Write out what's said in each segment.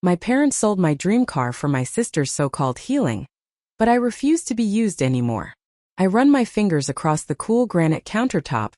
My parents sold my dream car for my sister's so-called healing, but I refuse to be used anymore. I run my fingers across the cool granite countertop,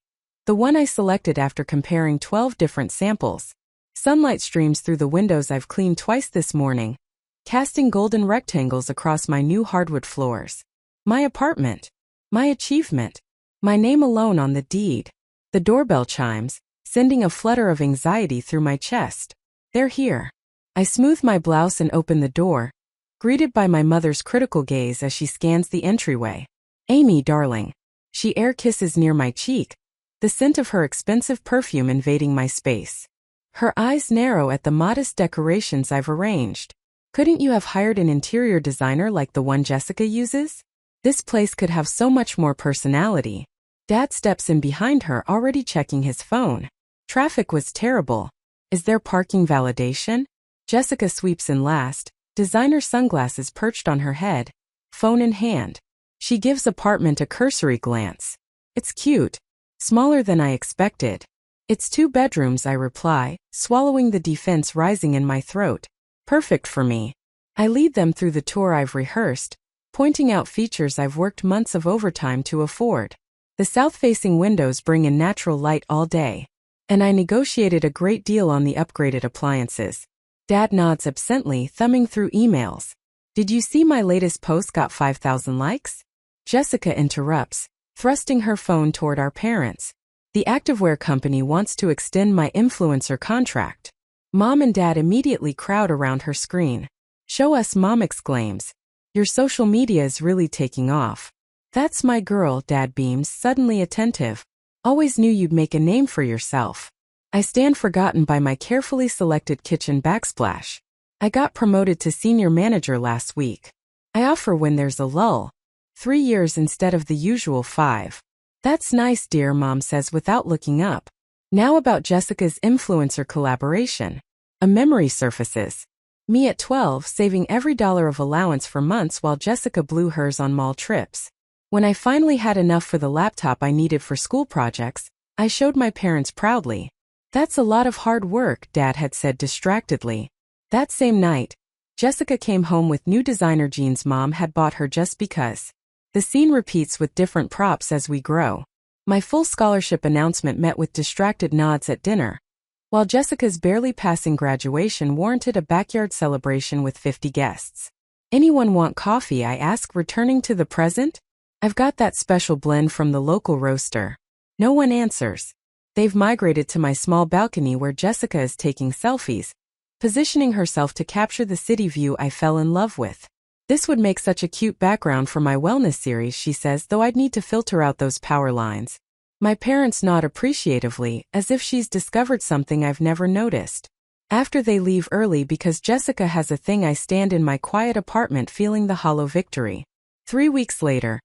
the one I selected after comparing 12 different samples. Sunlight streams through the windows I've cleaned twice this morning, casting golden rectangles across my new hardwood floors. My apartment. My achievement. My name alone on the deed. The doorbell chimes, sending a flutter of anxiety through my chest. They're here. I smooth my blouse and open the door, greeted by my mother's critical gaze as she scans the entryway. Amy, darling. She air kisses near my cheek, the scent of her expensive perfume invading my space. Her eyes narrow at the modest decorations I've arranged. Couldn't you have hired an interior designer like the one Jessica uses? This place could have so much more personality. Dad steps in behind her, already checking his phone. Traffic was terrible. Is there parking validation? Jessica sweeps in last, designer sunglasses perched on her head, phone in hand. She gives apartment a cursory glance. It's cute. Smaller than I expected. It's 2 bedrooms, I reply, swallowing the defense rising in my throat. Perfect for me. I lead them through the tour I've rehearsed, pointing out features I've worked months of overtime to afford. The south-facing windows bring in natural light all day, and I negotiated a great deal on the upgraded appliances. Dad nods absently, thumbing through emails. Did you see my latest post got 5,000 likes? Jessica interrupts, thrusting her phone toward our parents. The activewear company wants to extend my influencer contract. Mom and Dad immediately crowd around her screen. Show us, Mom exclaims. Your social media is really taking off. That's my girl, Dad beams, suddenly attentive. Always knew you'd make a name for yourself. I stand forgotten by my carefully selected kitchen backsplash. I got promoted to senior manager last week. I offer when there's a lull. 3 years instead of the usual 5. That's nice, dear, Mom says without looking up. Now about Jessica's influencer collaboration. A memory surfaces. Me at 12 saving every dollar of allowance for months while Jessica blew hers on mall trips. When I finally had enough for the laptop I needed for school projects, I showed my parents proudly. That's a lot of hard work, Dad had said distractedly. That same night, Jessica came home with new designer jeans Mom had bought her just because. The scene repeats with different props as we grow. My full scholarship announcement met with distracted nods at dinner, while Jessica's barely passing graduation warranted a backyard celebration with 50 guests. Anyone want coffee? I ask, returning to the present. I've got that special blend from the local roaster. No one answers. They've migrated to my small balcony where Jessica is taking selfies, positioning herself to capture the city view I fell in love with. This would make such a cute background for my wellness series, she says, though I'd need to filter out those power lines. My parents nod appreciatively, as if she's discovered something I've never noticed. After they leave early because Jessica has a thing, I stand in my quiet apartment feeling the hollow victory. 3 weeks later,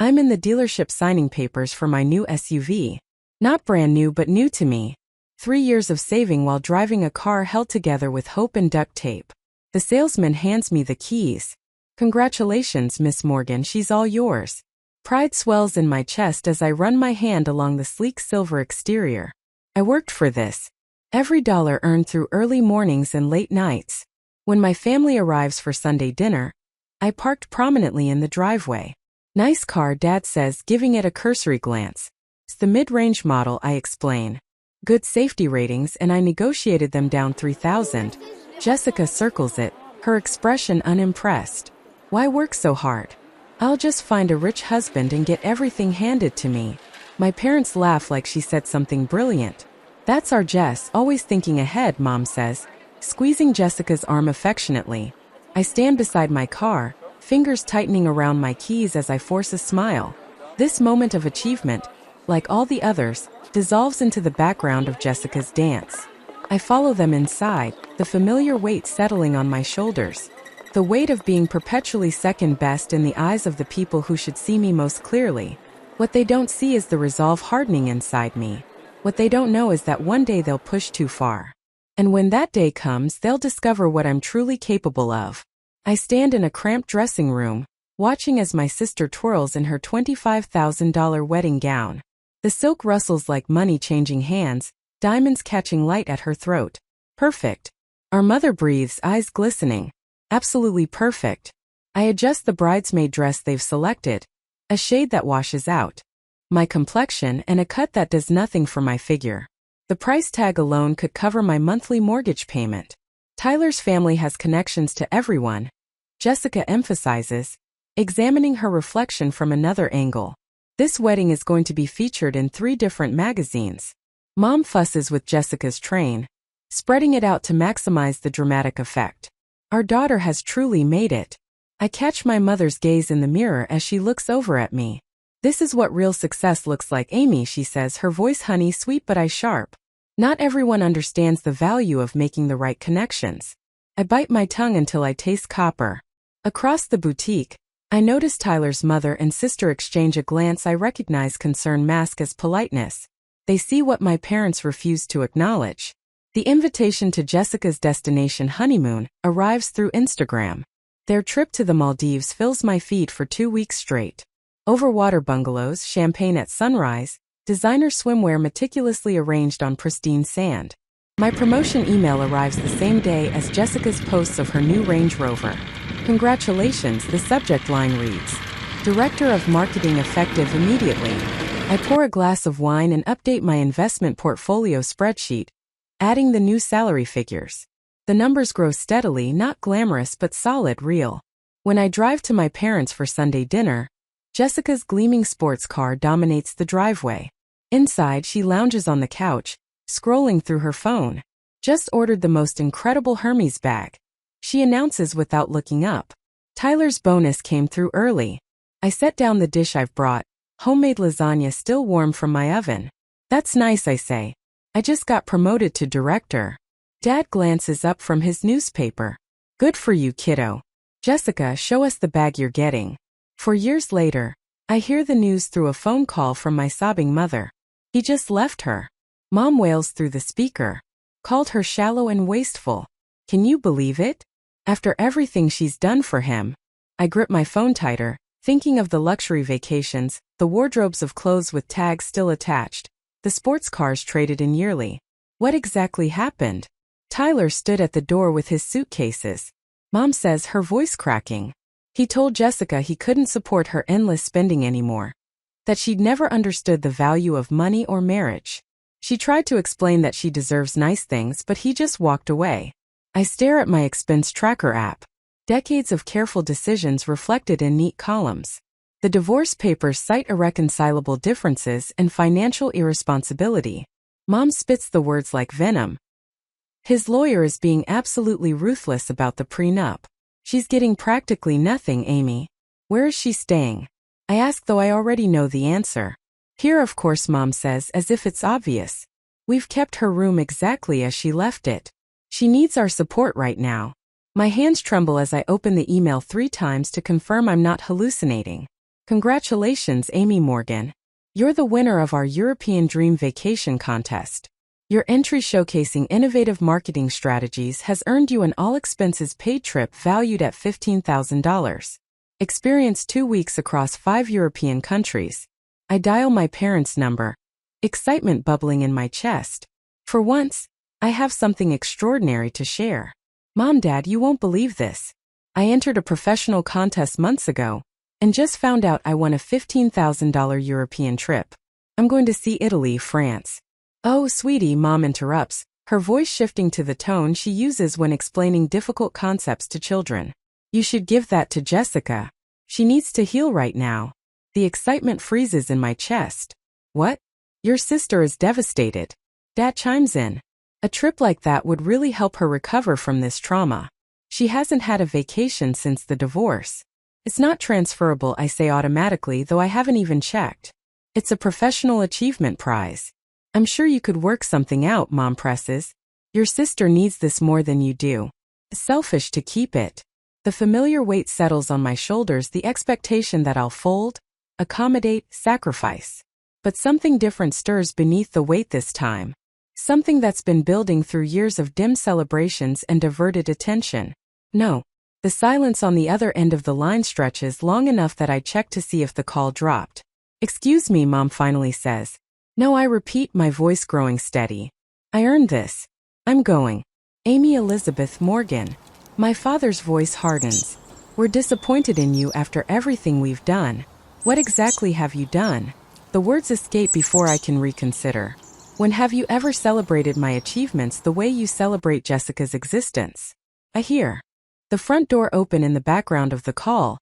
I'm in the dealership signing papers for my new SUV. Not brand new but new to me. 3 years of saving while driving a car held together with hope and duct tape. The salesman hands me the keys. Congratulations, Miss Morgan, she's all yours. Pride swells in my chest as I run my hand along the sleek silver exterior. I worked for this. Every dollar earned through early mornings and late nights. When my family arrives for Sunday dinner, I parked prominently in the driveway. Nice car, Dad says, giving it a cursory glance. It's the mid-range model, I explain. Good safety ratings, and I negotiated them down $3,000. Jessica circles it, her expression unimpressed. Why work so hard? I'll just find a rich husband and get everything handed to me. My parents laugh like she said something brilliant. That's our Jess, always thinking ahead, Mom says, squeezing Jessica's arm affectionately. I stand beside my car, fingers tightening around my keys as I force a smile. This moment of achievement, like all the others, dissolves into the background of Jessica's dance. I follow them inside, the familiar weight settling on my shoulders. The weight of being perpetually second best in the eyes of the people who should see me most clearly. What they don't see is the resolve hardening inside me. What they don't know is that one day they'll push too far. And when that day comes, they'll discover what I'm truly capable of. I stand in a cramped dressing room, watching as my sister twirls in her $25,000 wedding gown. The silk rustles like money changing hands, diamonds catching light at her throat. Perfect. Our mother breathes, eyes glistening. Absolutely perfect. I adjust the bridesmaid dress they've selected, a shade that washes out my complexion and a cut that does nothing for my figure. The price tag alone could cover my monthly mortgage payment. Tyler's family has connections to everyone, Jessica emphasizes, examining her reflection from another angle. This wedding is going to be featured in 3 different magazines. Mom fusses with Jessica's train, spreading it out to maximize the dramatic effect. Our daughter has truly made it. I catch my mother's gaze in the mirror as she looks over at me. This is what real success looks like, Amy, she says, her voice honey sweet but eye sharp. Not everyone understands the value of making the right connections. I bite my tongue until I taste copper. Across the boutique, I notice Tyler's mother and sister exchange a glance I recognize concern masked as politeness. They see what my parents refuse to acknowledge. The invitation to Jessica's destination honeymoon arrives through Instagram. Their trip to the Maldives fills my feed for 2 weeks straight. Overwater bungalows, champagne at sunrise, designer swimwear meticulously arranged on pristine sand. My promotion email arrives the same day as Jessica's posts of her new Range Rover. Congratulations, the subject line reads. Director of Marketing effective immediately. I pour a glass of wine and update my investment portfolio spreadsheet, adding the new salary figures. The numbers grow steadily, not glamorous but solid, real. When I drive to my parents for Sunday dinner, Jessica's gleaming sports car dominates the driveway. Inside, she lounges on the couch, scrolling through her phone. Just ordered the most incredible Hermes bag, she announces without looking up. Tyler's bonus came through early. I set down the dish I've brought, homemade lasagna still warm from my oven. That's nice, I say. I just got promoted to director. Dad glances up from his newspaper. Good for you, kiddo. Jessica, show us the bag you're getting. 4 years later, I hear the news through a phone call from my sobbing mother. He just left her. Mom wails through the speaker. Called her shallow and wasteful. Can you believe it? After everything she's done for him. I grip my phone tighter, thinking of the luxury vacations, the wardrobes of clothes with tags still attached, the sports cars traded in yearly. What exactly happened? Tyler stood at the door with his suitcases. Mom says, her voice cracking. He told Jessica he couldn't support her endless spending anymore. That she'd never understood the value of money or marriage. She tried to explain that she deserves nice things, but he just walked away. I stare at my expense tracker app. Decades of careful decisions reflected in neat columns. The divorce papers cite irreconcilable differences and financial irresponsibility. Mom spits the words like venom. His lawyer is being absolutely ruthless about the prenup. She's getting practically nothing, Amy. Where is she staying? I ask, though I already know the answer. Here, of course, Mom says, as if it's obvious. We've kept her room exactly as she left it. She needs our support right now. My hands tremble as I open the email 3 times to confirm I'm not hallucinating. Congratulations, Amy Morgan. You're the winner of our European Dream Vacation contest. Your entry showcasing innovative marketing strategies has earned you an all-expenses-paid trip valued at $15,000. Experience 2 weeks across 5 European countries. I dial my parents' number, excitement bubbling in my chest. For once, I have something extraordinary to share. Mom, Dad, you won't believe this. I entered a professional contest months ago, and just found out I won a $15,000 European trip. I'm going to see Italy, France. Oh, sweetie, Mom interrupts, her voice shifting to the tone she uses when explaining difficult concepts to children. You should give that to Jessica. She needs to heal right now. The excitement freezes in my chest. What? Your sister is devastated. Dad chimes in. A trip like that would really help her recover from this trauma. She hasn't had a vacation since the divorce. It's not transferable, I say automatically, though I haven't even checked. It's a professional achievement prize. I'm sure you could work something out, Mom presses. Your sister needs this more than you do. It's selfish to keep it. The familiar weight settles on my shoulders, the expectation that I'll fold, accommodate, sacrifice. But something different stirs beneath the weight this time. Something that's been building through years of dim celebrations and diverted attention. No. The silence on the other end of the line stretches long enough that I check to see if the call dropped. Excuse me, Mom finally says. No, I repeat, my voice growing steady. I earned this. I'm going. Amy Elizabeth Morgan. My father's voice hardens. We're disappointed in you after everything we've done. What exactly have you done? The words escape before I can reconsider. When have you ever celebrated my achievements the way you celebrate Jessica's existence? I hear the front door open in the background of the call,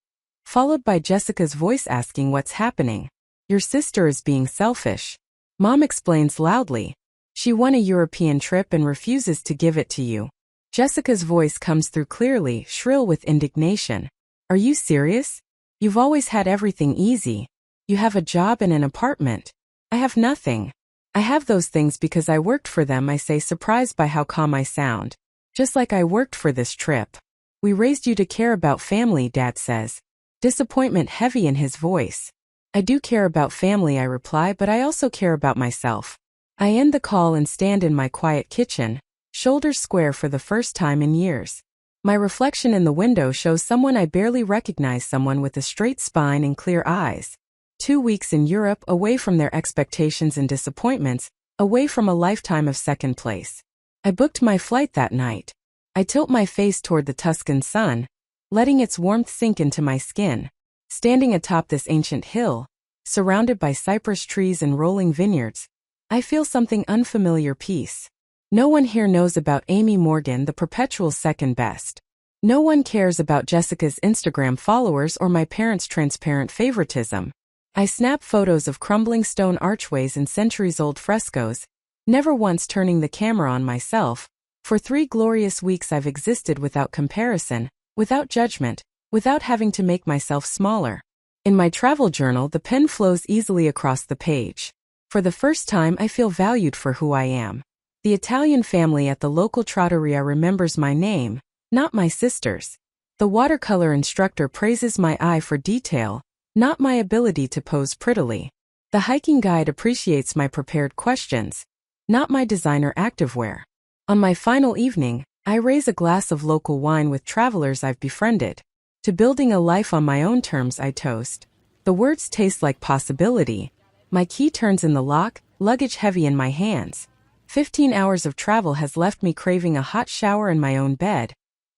followed by Jessica's voice asking what's happening. Your sister is being selfish. Mom explains loudly. She won a European trip and refuses to give it to you. Jessica's voice comes through clearly, shrill with indignation. Are you serious? You've always had everything easy. You have a job and an apartment. I have nothing. I have those things because I worked for them, I say, surprised by how calm I sound. Just like I worked for this trip. We raised you to care about family, Dad says. Disappointment heavy in his voice. I do care about family, I reply, but I also care about myself. I end the call and stand in my quiet kitchen, shoulders square for the first time in years. My reflection in the window shows someone I barely recognize, someone with a straight spine and clear eyes. 2 weeks in Europe, away from their expectations and disappointments, away from a lifetime of second place. I booked my flight that night. I tilt my face toward the Tuscan sun, letting its warmth sink into my skin. Standing atop this ancient hill, surrounded by cypress trees and rolling vineyards, I feel something unfamiliar, peace. No one here knows about Amy Morgan, the perpetual second best. No one cares about Jessica's Instagram followers or my parents' transparent favoritism. I snap photos of crumbling stone archways and centuries-old frescoes, never once turning the camera on myself. For 3 glorious weeks I've existed without comparison, without judgment, without having to make myself smaller. In my travel journal, the pen flows easily across the page. For the first time, I feel valued for who I am. The Italian family at the local trattoria remembers my name, not my sister's. The watercolor instructor praises my eye for detail, not my ability to pose prettily. The hiking guide appreciates my prepared questions, not my designer activewear. On my final evening, I raise a glass of local wine with travelers I've befriended. To building a life on my own terms, I toast. The words taste like possibility. My key turns in the lock, luggage heavy in my hands. 15 hours of travel has left me craving a hot shower in my own bed.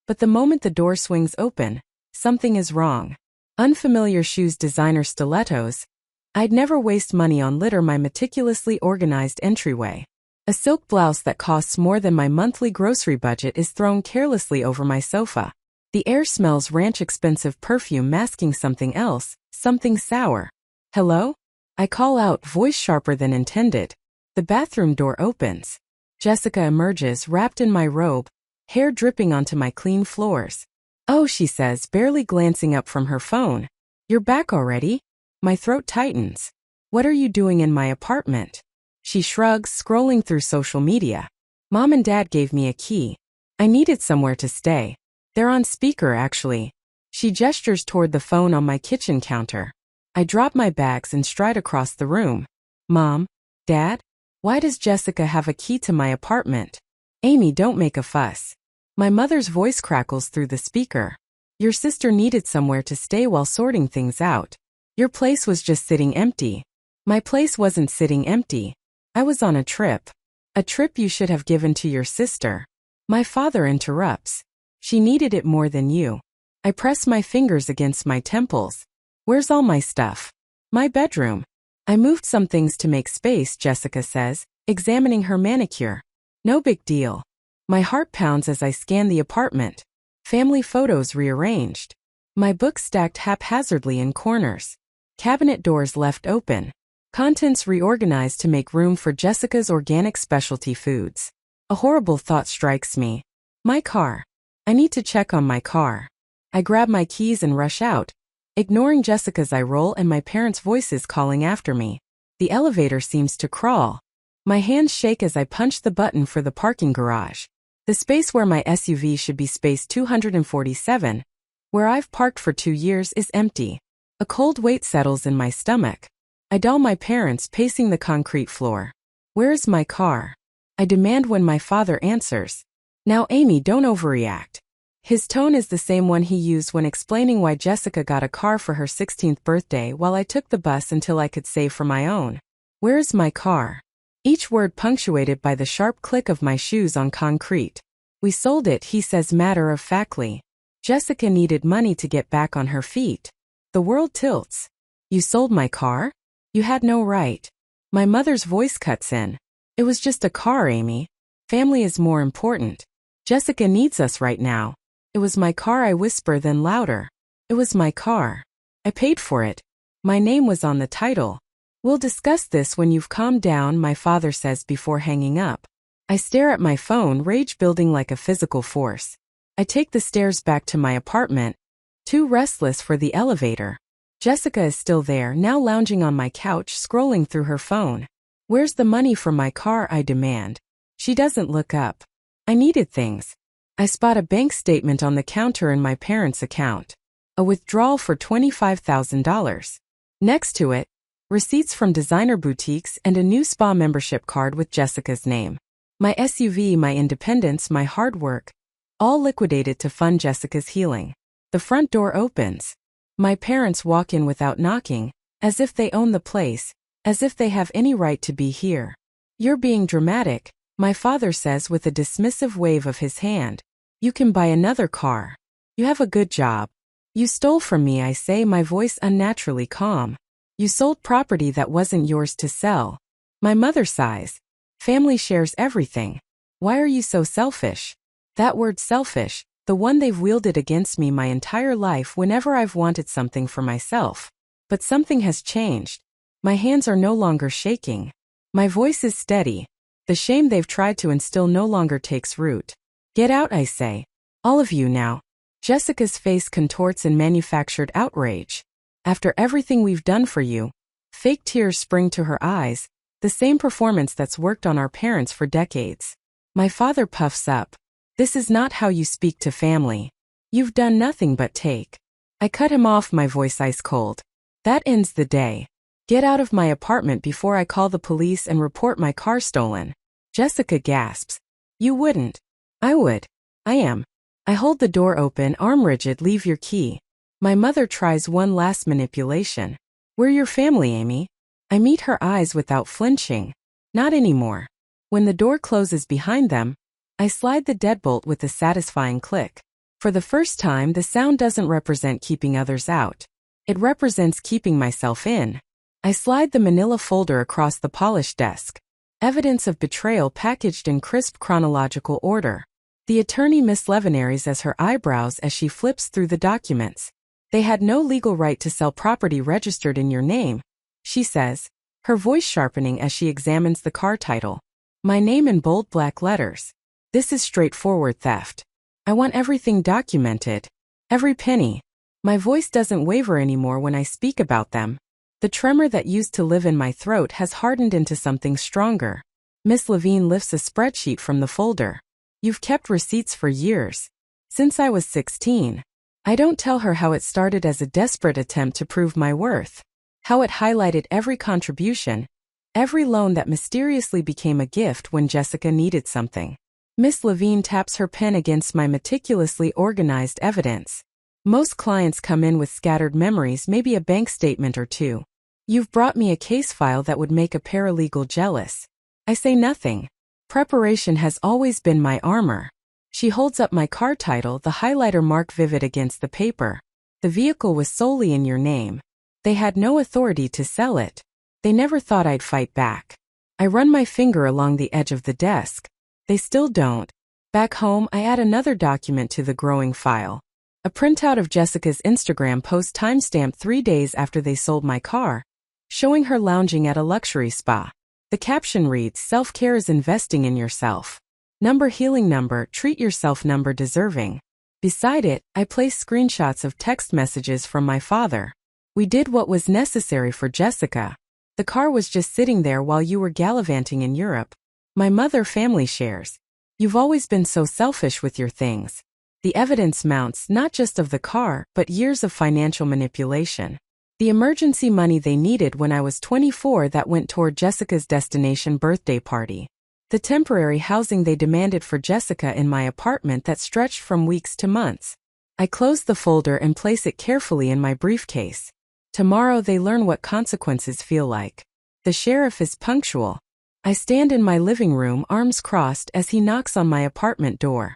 But the moment the door swings open, something is wrong. Unfamiliar shoes, designer stilettos. I'd never waste money on litter, my meticulously organized entryway. A silk blouse that costs more than my monthly grocery budget is thrown carelessly over my sofa. The air smells ranch, expensive perfume masking something else, something sour. Hello? I call out, voice sharper than intended. The bathroom door opens. Jessica emerges, wrapped in my robe, hair dripping onto my clean floors. Oh, she says, barely glancing up from her phone. You're back already? My throat tightens. What are you doing in my apartment? She shrugs, scrolling through social media. Mom and Dad gave me a key. I needed somewhere to stay. They're on speaker, actually. She gestures toward the phone on my kitchen counter. I drop my bags and stride across the room. Mom? Dad? Why does Jessica have a key to my apartment? Amy, don't make a fuss. My mother's voice crackles through the speaker. Your sister needed somewhere to stay while sorting things out. Your place was just sitting empty. My place wasn't sitting empty. I was on a trip. A trip you should have given to your sister. My father interrupts. She needed it more than you. I press my fingers against my temples. Where's all my stuff? My bedroom. I moved some things to make space, Jessica says, examining her manicure. No big deal. My heart pounds as I scan the apartment. Family photos rearranged. My books stacked haphazardly in corners. Cabinet doors left open. Contents reorganized to make room for Jessica's organic specialty foods. A horrible thought strikes me. My car. I need to check on my car. I grab my keys and rush out, ignoring Jessica's eye roll and my parents' voices calling after me. The elevator seems to crawl. My hands shake as I punch the button for the parking garage. The space where my SUV should be space 247, where I've parked for 2 years, is empty. A cold weight settles in my stomach. I dial my parents, pacing the concrete floor. Where is my car? I demand when my father answers. Now, Amy, don't overreact. His tone is the same one he used when explaining why Jessica got a car for her 16th birthday while I took the bus until I could save for my own. Where is my car? Each word punctuated by the sharp click of my shoes on concrete. We sold it, he says matter-of-factly. Jessica needed money to get back on her feet. The world tilts. You sold my car? You had no right. My mother's voice cuts in. It was just a car, Amy. Family is more important. Jessica needs us right now. It was my car, I whisper, then louder. It was my car. I paid for it. My name was on the title. We'll discuss this when you've calmed down, my father says before hanging up. I stare at my phone, rage building like a physical force. I take the stairs back to my apartment, too restless for the elevator. Jessica is still there, now lounging on my couch, scrolling through her phone. Where's the money for my car, I demand. She doesn't look up. I needed things. I spot a bank statement on the counter in my parents' account. A withdrawal for $25,000. Next to it, receipts from designer boutiques and a new spa membership card with Jessica's name. My SUV, my independence, my hard work, all liquidated to fund Jessica's healing. The front door opens. My parents walk in without knocking, as if they own the place, as if they have any right to be here. You're being dramatic, my father says with a dismissive wave of his hand. You can buy another car. You have a good job. You stole from me, I say, my voice unnaturally calm. You sold property that wasn't yours to sell. My mother sighs. Family shares everything. Why are you so selfish? That word selfish, the one they've wielded against me my entire life whenever I've wanted something for myself. But something has changed. My hands are no longer shaking. My voice is steady. The shame they've tried to instill no longer takes root. Get out, I say. All of you now. Jessica's face contorts in manufactured outrage. After everything we've done for you. Fake tears spring to her eyes, the same performance that's worked on our parents for decades. My father puffs up. This is not how you speak to family. You've done nothing but take. I cut him off, my voice ice cold. That ends the day. Get out of my apartment before I call the police and report my car stolen. Jessica gasps. You wouldn't. I would. I am. I hold the door open, arm rigid, leave your key. My mother tries one last manipulation. We're your family, Amy. I meet her eyes without flinching. Not anymore. When the door closes behind them, I slide the deadbolt with a satisfying click. For the first time, the sound doesn't represent keeping others out. It represents keeping myself in. I slide the manila folder across the polished desk. Evidence of betrayal packaged in crisp chronological order. The attorney Miss Levin raises her eyebrows as she flips through the documents. They had no legal right to sell property registered in your name, she says, her voice sharpening as she examines the car title. My name in bold black letters. This is straightforward theft. I want everything documented. Every penny. My voice doesn't waver anymore when I speak about them. The tremor that used to live in my throat has hardened into something stronger. Miss Levine lifts a spreadsheet from the folder. You've kept receipts for years. Since I was 16. I don't tell her how it started as a desperate attempt to prove my worth. How it highlighted every contribution, every loan that mysteriously became a gift when Jessica needed something. Miss Levine taps her pen against my meticulously organized evidence. Most clients come in with scattered memories, maybe a bank statement or two. You've brought me a case file that would make a paralegal jealous. I say nothing. Preparation has always been my armor. She holds up my car title, the highlighter marked vivid against the paper. The vehicle was solely in your name. They had no authority to sell it. They never thought I'd fight back. I run my finger along the edge of the desk. They still don't. Back home, I add another document to the growing file. A printout of Jessica's Instagram post timestamped 3 days after they sold my car, showing her lounging at a luxury spa. The caption reads, self-care is investing in yourself. Number healing number, treat yourself number deserving. Beside it, I place screenshots of text messages from my father. We did what was necessary for Jessica. The car was just sitting there while you were gallivanting in Europe. My mother family shares. You've always been so selfish with your things. The evidence mounts not just of the car, but years of financial manipulation. The emergency money they needed when I was 24 that went toward Jessica's destination birthday party. The temporary housing they demanded for Jessica in my apartment that stretched from weeks to months. I close the folder and place it carefully in my briefcase. Tomorrow they learn what consequences feel like. The sheriff is punctual. I stand in my living room, arms crossed, as he knocks on my apartment door.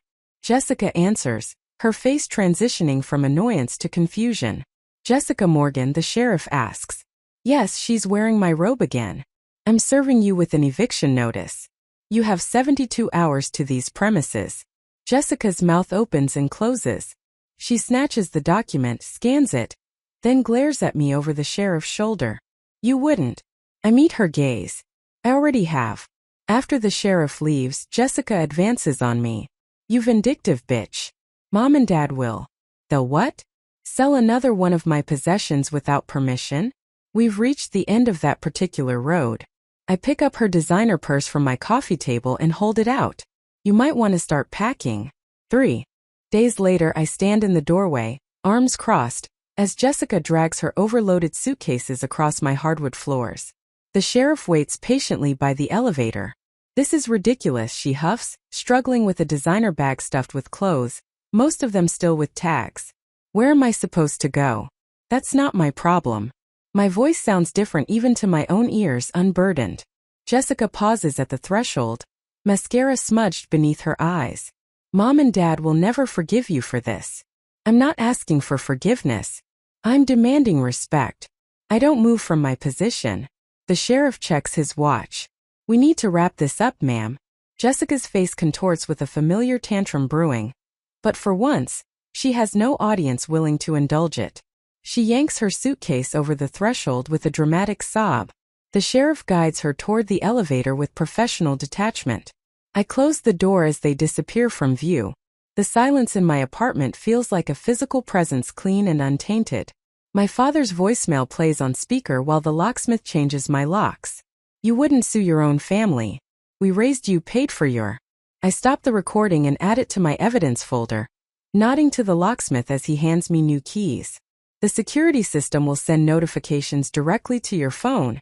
Jessica answers, her face transitioning from annoyance to confusion. Jessica Morgan, the sheriff asks. Yes, she's wearing my robe again. I'm serving you with an eviction notice. You have 72 hours to these premises. Jessica's mouth opens and closes. She snatches the document, scans it, then glares at me over the sheriff's shoulder. You wouldn't. I meet her gaze. I already have. After the sheriff leaves, Jessica advances on me. You vindictive bitch. Mom and Dad will. They'll what? Sell another one of my possessions without permission? We've reached the end of that particular road. I pick up her designer purse from my coffee table and hold it out. You might want to start packing. 3 days later, I stand in the doorway, arms crossed, as Jessica drags her overloaded suitcases across my hardwood floors. The sheriff waits patiently by the elevator. This is ridiculous, she huffs, struggling with a designer bag stuffed with clothes, most of them still with tags. Where am I supposed to go? That's not my problem. My voice sounds different even to my own ears, unburdened. Jessica pauses at the threshold, mascara smudged beneath her eyes. Mom and Dad will never forgive you for this. I'm not asking for forgiveness. I'm demanding respect. I don't move from my position. The sheriff checks his watch. We need to wrap this up, ma'am. Jessica's face contorts with a familiar tantrum brewing. But for once, she has no audience willing to indulge it. She yanks her suitcase over the threshold with a dramatic sob. The sheriff guides her toward the elevator with professional detachment. I close the door as they disappear from view. The silence in my apartment feels like a physical presence, clean and untainted. My father's voicemail plays on speaker while the locksmith changes my locks. You wouldn't sue your own family. We raised you, paid for your. I stop the recording and add it to my evidence folder, nodding to the locksmith as he hands me new keys. The security system will send notifications directly to your phone.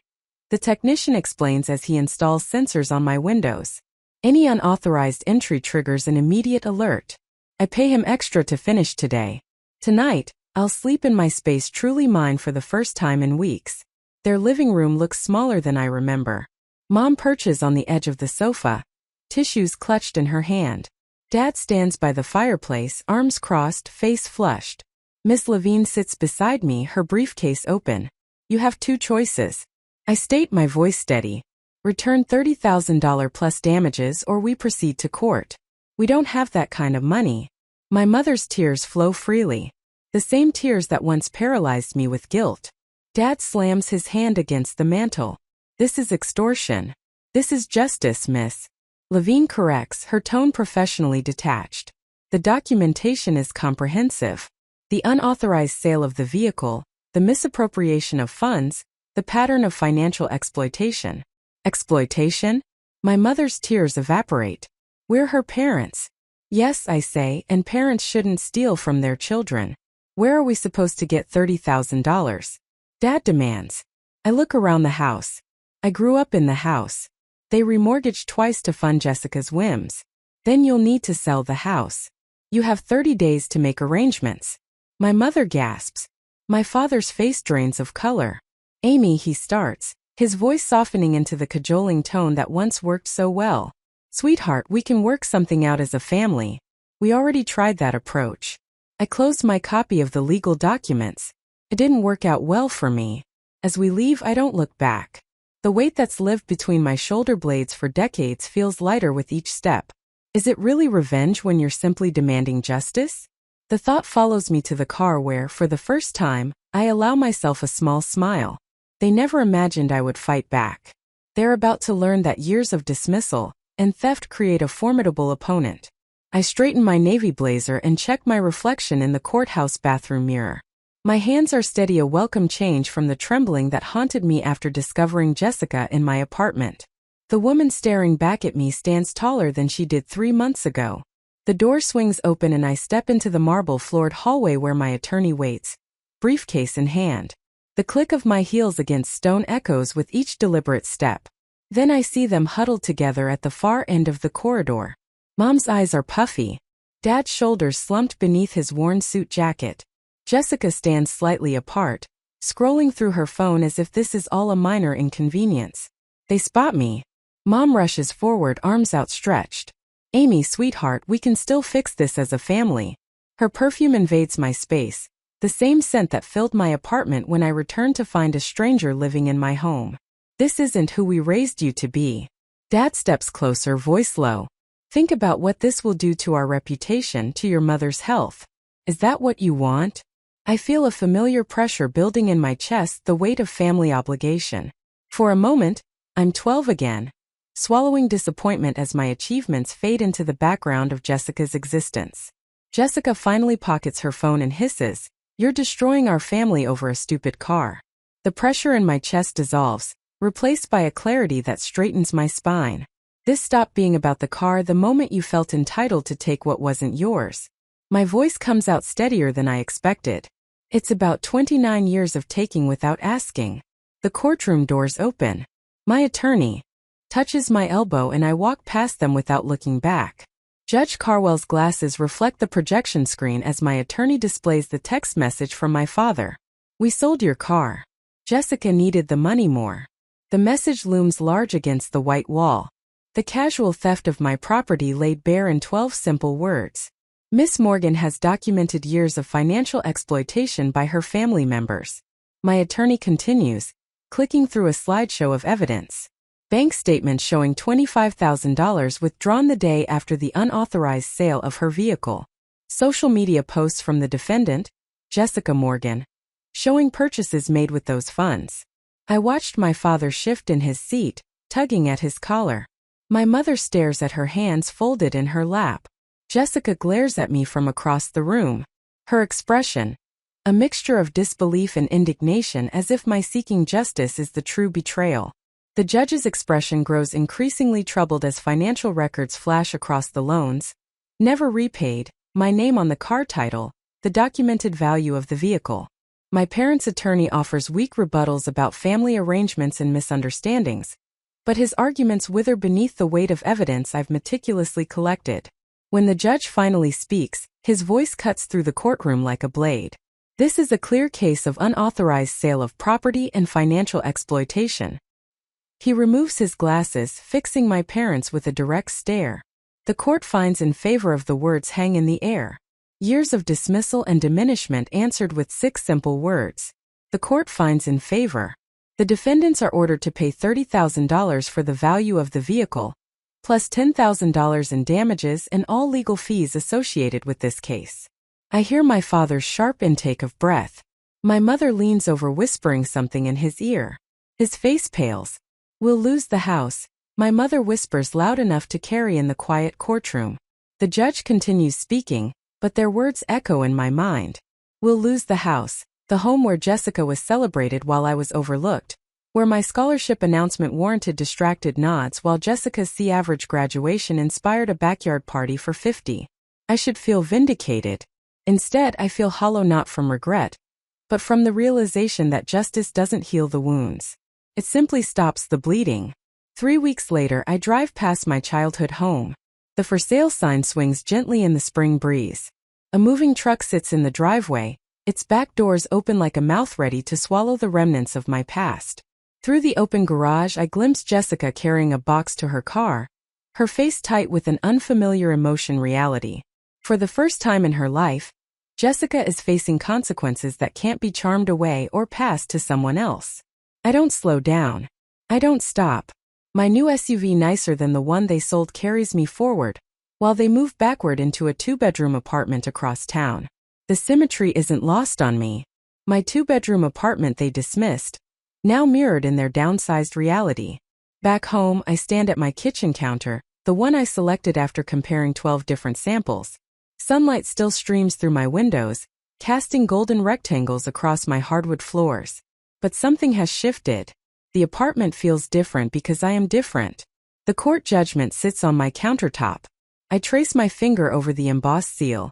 The technician explains as he installs sensors on my windows. Any unauthorized entry triggers an immediate alert. I pay him extra to finish today. Tonight, I'll sleep in my space truly mine for the first time in weeks. Their living room looks smaller than I remember. Mom perches on the edge of the sofa, tissues clutched in her hand. Dad stands by the fireplace, arms crossed, face flushed. Miss Levine sits beside me, her briefcase open. You have 2 choices. I state, my voice steady. Return $30,000 plus damages or we proceed to court. We don't have that kind of money. My mother's tears flow freely. The same tears that once paralyzed me with guilt. Dad slams his hand against the mantel. This is extortion. This is justice, Miss Levine corrects, her tone professionally detached. The documentation is comprehensive. The unauthorized sale of the vehicle, the misappropriation of funds, the pattern of financial exploitation. Exploitation? My mother's tears evaporate. We're her parents. Yes, I say, and parents shouldn't steal from their children. Where are we supposed to get $30,000? Dad demands. I look around the house. I grew up in the house. They remortgaged twice to fund Jessica's whims. Then you'll need to sell the house. You have 30 days to make arrangements. My mother gasps. My father's face drains of color. Amy, he starts, his voice softening into the cajoling tone that once worked so well. Sweetheart, we can work something out as a family. We already tried that approach. I closed my copy of the legal documents. It didn't work out well for me. As we leave, I don't look back. The weight that's lived between my shoulder blades for decades feels lighter with each step. Is it really revenge when you're simply demanding justice? The thought follows me to the car where, for the first time, I allow myself a small smile. They never imagined I would fight back. They're about to learn that years of dismissal and theft create a formidable opponent. I straighten my navy blazer and check my reflection in the courthouse bathroom mirror. My hands are steady, a welcome change from the trembling that haunted me after discovering Jessica in my apartment. The woman staring back at me stands taller than she did 3 months ago. The door swings open and I step into the marble-floored hallway where my attorney waits, briefcase in hand. The click of my heels against stone echoes with each deliberate step. Then I see them huddled together at the far end of the corridor. Mom's eyes are puffy. Dad's shoulders slumped beneath his worn suit jacket. Jessica stands slightly apart, scrolling through her phone as if this is all a minor inconvenience. They spot me. Mom rushes forward, arms outstretched. Amy, sweetheart, we can still fix this as a family. Her perfume invades my space, the same scent that filled my apartment when I returned to find a stranger living in my home. This isn't who we raised you to be. Dad steps closer, voice low. Think about what this will do to our reputation, to your mother's health. Is that what you want? I feel a familiar pressure building in my chest, the weight of family obligation. For a moment, I'm 12 again, swallowing disappointment as my achievements fade into the background of Jessica's existence. Jessica finally pockets her phone and hisses, "You're destroying our family over a stupid car." The pressure in my chest dissolves, replaced by a clarity that straightens my spine. This stopped being about the car the moment you felt entitled to take what wasn't yours. My voice comes out steadier than I expected. It's about 29 years of taking without asking. The courtroom doors open. My attorney touches my elbow and I walk past them without looking back. Judge Carwell's glasses reflect the projection screen as my attorney displays the text message from my father. "We sold your car. Jessica needed the money more." The message looms large against the white wall. The casual theft of my property laid bare in 12 simple words. Miss Morgan has documented years of financial exploitation by her family members. My attorney continues, clicking through a slideshow of evidence. Bank statements showing $25,000 withdrawn the day after the unauthorized sale of her vehicle. Social media posts from the defendant, Jessica Morgan, showing purchases made with those funds. I watched my father shift in his seat, tugging at his collar. My mother stares at her hands folded in her lap. Jessica glares at me from across the room. Her expression, a mixture of disbelief and indignation, as if my seeking justice is the true betrayal. The judge's expression grows increasingly troubled as financial records flash across the loans, never repaid, my name on the car title, the documented value of the vehicle. My parents' attorney offers weak rebuttals about family arrangements and misunderstandings, but his arguments wither beneath the weight of evidence I've meticulously collected. When the judge finally speaks, his voice cuts through the courtroom like a blade. This is a clear case of unauthorized sale of property and financial exploitation. He removes his glasses, fixing my parents with a direct stare. The court finds in favor of the words hang in the air. Years of dismissal and diminishment answered with 6 simple words. The court finds in favor. The defendants are ordered to pay $30,000 for the value of the vehicle, plus $10,000 in damages and all legal fees associated with this case. I hear my father's sharp intake of breath. My mother leans over, whispering something in his ear. His face pales. "We'll lose the house," my mother whispers loud enough to carry in the quiet courtroom. The judge continues speaking, but their words echo in my mind. "We'll lose the house, the home where Jessica was celebrated while I was overlooked, where my scholarship announcement warranted distracted nods while Jessica's C-average graduation inspired a backyard party for 50. I should feel vindicated. Instead, I feel hollow, not from regret, but from the realization that justice doesn't heal the wounds. It simply stops the bleeding. 3 weeks later, I drive past my childhood home. The for sale sign swings gently in the spring breeze. A moving truck sits in the driveway, its back doors open like a mouth ready to swallow the remnants of my past. Through the open garage, I glimpse Jessica carrying a box to her car, her face tight with an unfamiliar emotion reality. For the first time in her life, Jessica is facing consequences that can't be charmed away or passed to someone else. I don't slow down. I don't stop. My new SUV, nicer than the one they sold, carries me forward, while they move backward into a 2-bedroom apartment across town. The symmetry isn't lost on me. My 2-bedroom apartment they dismissed, now mirrored in their downsized reality. Back home, I stand at my kitchen counter, the one I selected after comparing 12 different samples. Sunlight still streams through my windows, casting golden rectangles across my hardwood floors. But something has shifted. The apartment feels different because I am different. The court judgment sits on my countertop. I trace my finger over the embossed seal,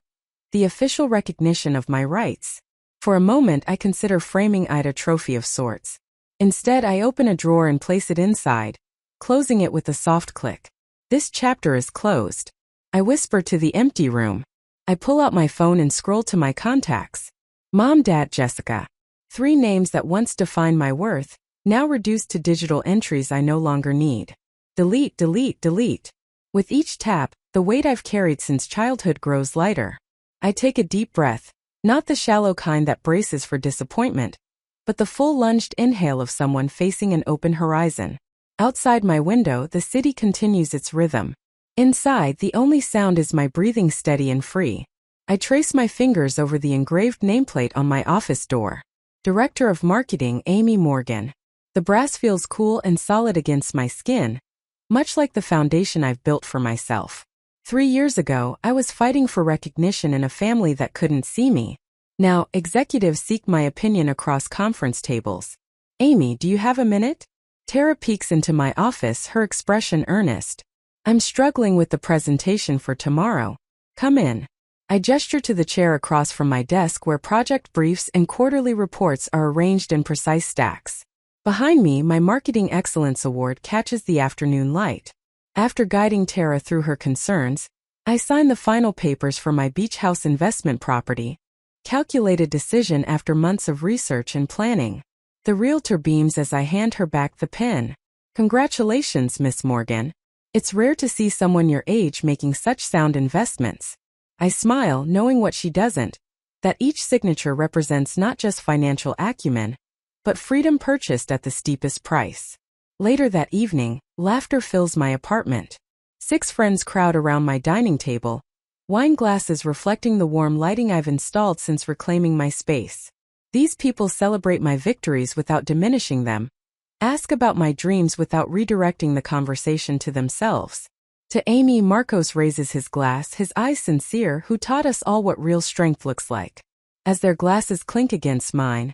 the official recognition of my rights. For a moment, I consider framing it a trophy of sorts. Instead, I open a drawer and place it inside, closing it with a soft click. This chapter is closed. I whisper to the empty room. I pull out my phone and scroll to my contacts. Mom, Dad, Jessica. 3 names that once defined my worth, now reduced to digital entries I no longer need. Delete, delete, delete. With each tap, the weight I've carried since childhood grows lighter. I take a deep breath, not the shallow kind that braces for disappointment, but the full lunged inhale of someone facing an open horizon. Outside my window, the city continues its rhythm. Inside, the only sound is my breathing steady and free. I trace my fingers over the engraved nameplate on my office door. Director of Marketing, Amy Morgan. The brass feels cool and solid against my skin, much like the foundation I've built for myself. 3 years ago, I was fighting for recognition in a family that couldn't see me. Now, executives seek my opinion across conference tables. Amy, do you have a minute? Tara peeks into my office, her expression earnest. I'm struggling with the presentation for tomorrow. Come in. I gesture to the chair across from my desk where project briefs and quarterly reports are arranged in precise stacks. Behind me, my Marketing Excellence Award catches the afternoon light. After guiding Tara through her concerns, I sign the final papers for my beach house investment property. Calculated decision after months of research and planning. The realtor beams as I hand her back the pen. Congratulations, Miss Morgan. It's rare to see someone your age making such sound investments. I smile, knowing what she doesn't, that each signature represents not just financial acumen, but freedom purchased at the steepest price. Later that evening, laughter fills my apartment. 6 friends crowd around my dining table, wine glasses reflecting the warm lighting I've installed since reclaiming my space. These people celebrate my victories without diminishing them, ask about my dreams without redirecting the conversation to themselves. To Amy, Marcos raises his glass, his eyes sincere, who taught us all what real strength looks like. As their glasses clink against mine,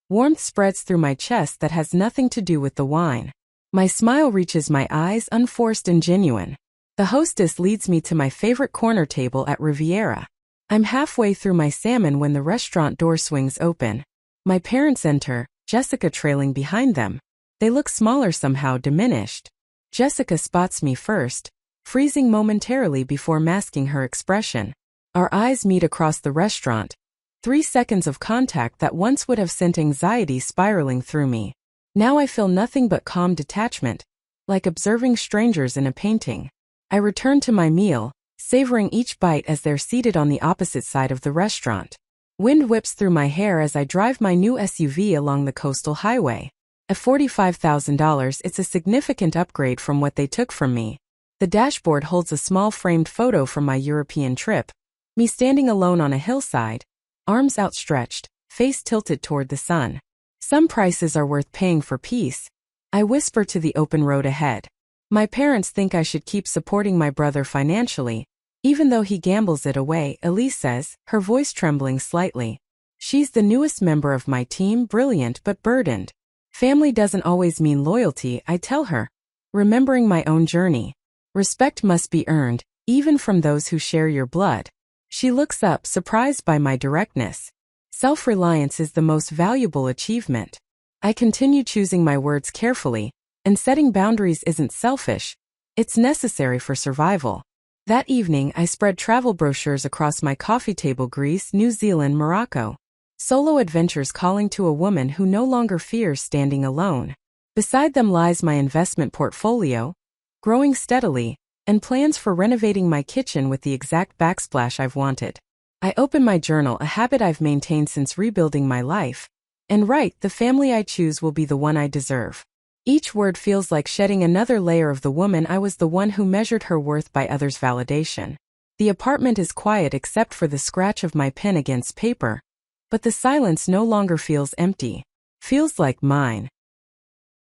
warmth spreads through my chest that has nothing to do with the wine. My smile reaches my eyes, unforced and genuine. The hostess leads me to my favorite corner table at Riviera. I'm halfway through my salmon when the restaurant door swings open. My parents enter, Jessica trailing behind them. They look smaller, somehow diminished. Jessica spots me first, freezing momentarily before masking her expression. Our eyes meet across the restaurant. 3 seconds of contact that once would have sent anxiety spiraling through me. Now I feel nothing but calm detachment, like observing strangers in a painting. I return to my meal, savoring each bite as they're seated on the opposite side of the restaurant. Wind whips through my hair as I drive my new SUV along the coastal highway. At $45,000, it's a significant upgrade from what they took from me. The dashboard holds a small framed photo from my European trip. Me standing alone on a hillside, arms outstretched, face tilted toward the sun. Some prices are worth paying for peace. I whisper to the open road ahead. My parents think I should keep supporting my brother financially, even though he gambles it away, Elise says, her voice trembling slightly. She's the newest member of my team, brilliant but burdened. Family doesn't always mean loyalty, I tell her, remembering my own journey. Respect must be earned, even from those who share your blood. She looks up, surprised by my directness. Self-reliance is the most valuable achievement. I continue choosing my words carefully, and setting boundaries isn't selfish. It's necessary for survival. That evening, I spread travel brochures across my coffee table: Greece, New Zealand, Morocco. Solo adventures calling to a woman who no longer fears standing alone. Beside them lies my investment portfolio, growing steadily, and plans for renovating my kitchen with the exact backsplash I've wanted. I open my journal, a habit I've maintained since rebuilding my life, and write, the family I choose will be the one I deserve. Each word feels like shedding another layer of the woman I was, the one who measured her worth by others' validation. The apartment is quiet except for the scratch of my pen against paper, but the silence no longer feels empty. Feels like mine.